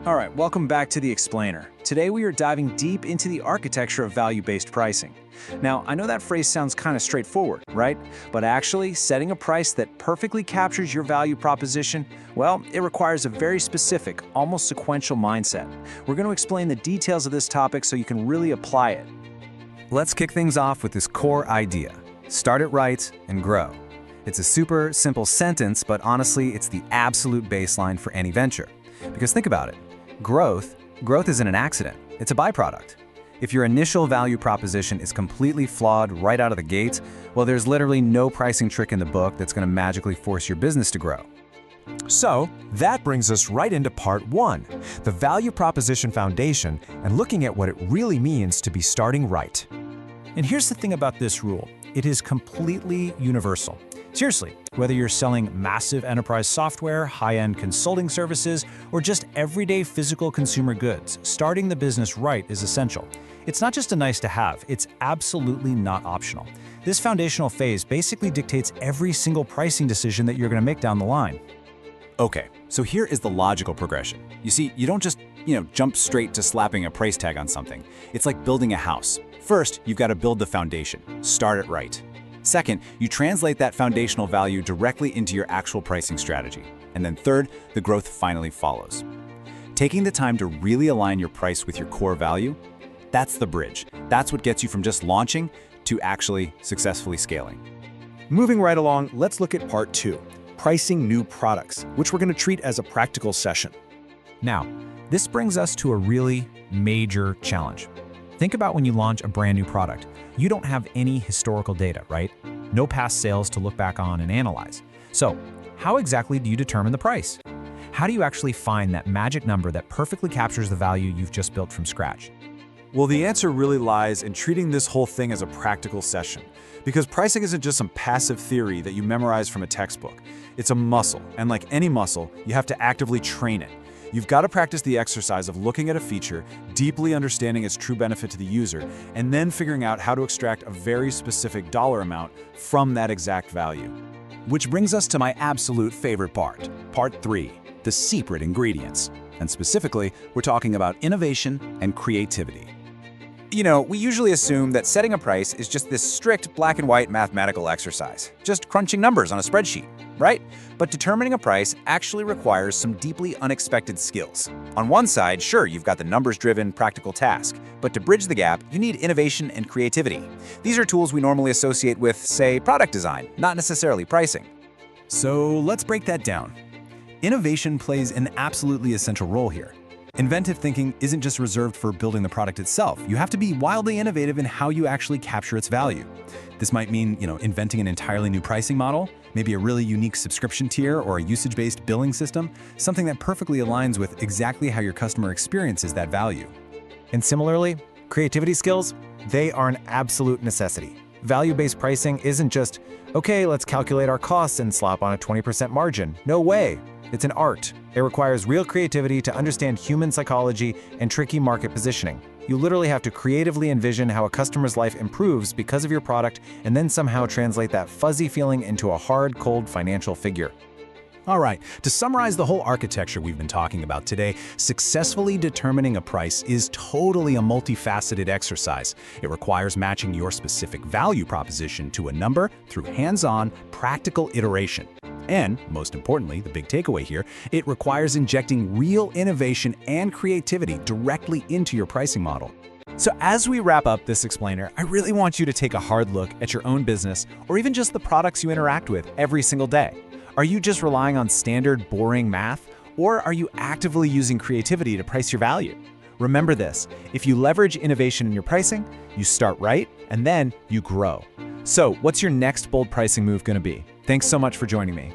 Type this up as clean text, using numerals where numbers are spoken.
All right, welcome back to The Explainer. Today we are diving deep into the architecture of value-based pricing. Now, I know that phrase sounds kind of straightforward, right? But actually, setting a price that perfectly captures your value proposition, well, it requires a very specific, almost sequential mindset. We're going to explain the details of this topic so you can really apply it. Let's kick things off with this core idea. Start it right and grow. It's a super simple sentence, but honestly, it's the absolute baseline for any venture. Because think about it. Growth isn't an accident, it's a byproduct. If your initial value proposition is completely flawed right out of the gate, well, there's literally no pricing trick in the book that's going to magically force your business to grow. So, that brings us right into part one, the value proposition foundation, and looking at what it really means to be starting right. And here's the thing about this rule. It is completely universal. Seriously, whether you're selling massive enterprise software, high-end consulting services, or just everyday physical consumer goods, starting the business right is essential. It's not just a nice to have, it's absolutely not optional. This foundational phase basically dictates every single pricing decision that you're going to make down the line. Okay, so here is the logical progression. You see, you don't just, jump straight to slapping a price tag on something. It's like building a house. First, you've got to build the foundation. Start it right. Second, you translate that foundational value directly into your actual pricing strategy. And then third, the growth finally follows. Taking the time to really align your price with your core value, that's the bridge. That's what gets you from just launching to actually successfully scaling. Moving right along, let's look at part two, pricing new products, which we're going to treat as a practical session. Now, this brings us to a really major challenge. Think about when you launch a brand new product. You don't have any historical data, right? No past sales to look back on and analyze. So, how exactly do you determine the price? How do you actually find that magic number that perfectly captures the value you've just built from scratch? Well, the answer really lies in treating this whole thing as a practical session. Because pricing isn't just some passive theory that you memorize from a textbook. It's a muscle, and like any muscle, you have to actively train it. You've got to practice the exercise of looking at a feature, deeply understanding its true benefit to the user, and then figuring out how to extract a very specific dollar amount from that exact value. Which brings us to my absolute favorite part, part 3, the secret ingredients. And specifically, we're talking about innovation and creativity. We usually assume that setting a price is just this strict black and white mathematical exercise, just crunching numbers on a spreadsheet, right? But determining a price actually requires some deeply unexpected skills. On one side, sure, you've got the numbers-driven, practical task, but to bridge the gap, you need innovation and creativity. These are tools we normally associate with, say, product design, not necessarily pricing. So let's break that down. Innovation plays an absolutely essential role here. Inventive thinking isn't just reserved for building the product itself. You have to be wildly innovative in how you actually capture its value. This might mean, inventing an entirely new pricing model, maybe a really unique subscription tier or a usage-based billing system, something that perfectly aligns with exactly how your customer experiences that value. And similarly, creativity skills, they are an absolute necessity. Value-based pricing isn't just, okay, let's calculate our costs and slap on a 20% margin. No way. It's an art. It requires real creativity to understand human psychology and tricky market positioning. You literally have to creatively envision how a customer's life improves because of your product and then somehow translate that fuzzy feeling into a hard, cold financial figure. All right, to summarize the whole architecture we've been talking about today, successfully determining a price is totally a multifaceted exercise. It requires matching your specific value proposition to a number through hands-on, practical iteration. And, most importantly, the big takeaway here, it requires injecting real innovation and creativity directly into your pricing model. So as we wrap up this explainer, I really want you to take a hard look at your own business or even just the products you interact with every single day. Are you just relying on standard, boring math, or are you actively using creativity to price your value? Remember this, if you leverage innovation in your pricing, you start right, and then you grow. So what's your next bold pricing move going to be? Thanks so much for joining me.